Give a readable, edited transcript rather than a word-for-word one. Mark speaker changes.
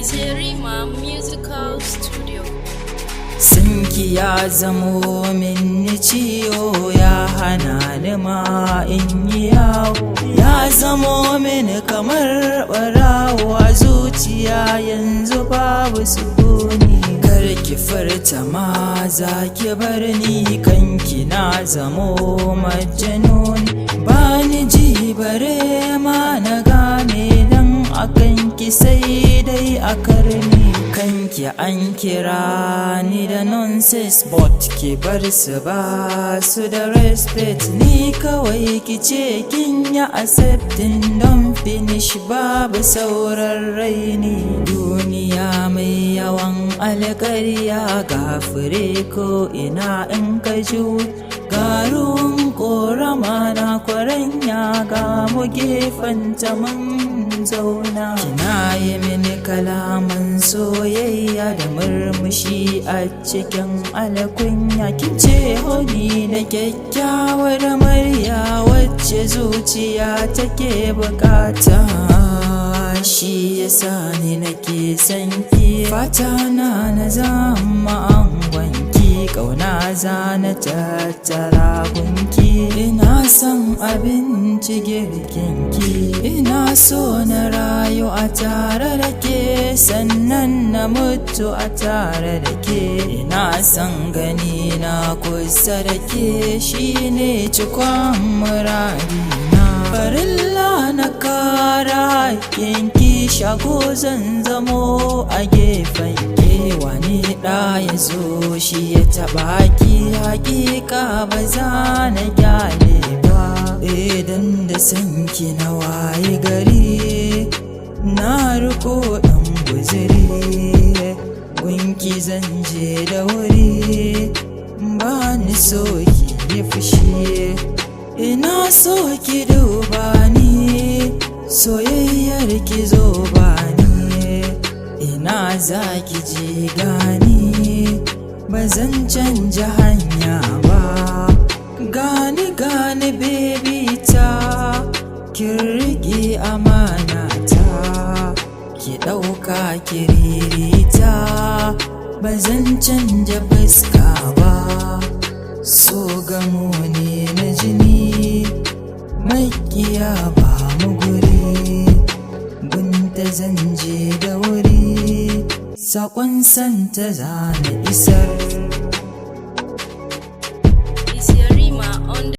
Speaker 1: Terima Musical Studio.
Speaker 2: Sanki ya zamo min ciwo, ya hana ni ma in yi yawo, ya zamo min kamar ɓarawo a zuciya, yanzu babu sukuni. Kar ki furta ma za ki bar ni, kanki na zamo majanuni. Ba ni ji bare ma na gane, dan akan ki sai dai a karni. Kanki an kira ni da nonsense, but ki bar su ba su da respect. Ni kawai ki ce kin ya accepting, don finish babu sauran raini. Duniya mai yawan alƙarya, ga fure ko ina in ka ju, ga ruwan ƙorama na kwaranya, ga mu gefen ta mun zauna. Kina yi mini kalaman soyayya da murmushi a cikin alkunya. Kin ce honi da kyakkyawar murya, wacce zuciya take bukata. Shi yasa ni nake son ki, fata na zama angonki, ƙauna zana tattara gunki. Ina son abinci girkinki, ina so na rayu a tare da ke, sannan na mutu a tare da ke. Ina son gani na kusa da ke, shine cikon muradina. Farilla na kara haƙƙinki, shago zan zamo a gefen ke. Wani ɗa ya zo shi ya taɓa ki, haƙiƙa ba za na gyale ba. Idan da sanki na waye gari, na riko ɗan guziri, gunki zan je da wuri, ba ni so ki yi fushi. Ina so ki duba ni, soyayyar ki zo ba ni. Ina za ki je gani, ba zan canja hanya ba. Gani baby ta, kin rike amana ta, ki ɗauka ki ririta, ba zan canja fuska ba. So gamo ne na jini, makiya ba mu guri, gunta zan je da wuri, saƙon santa za na isar.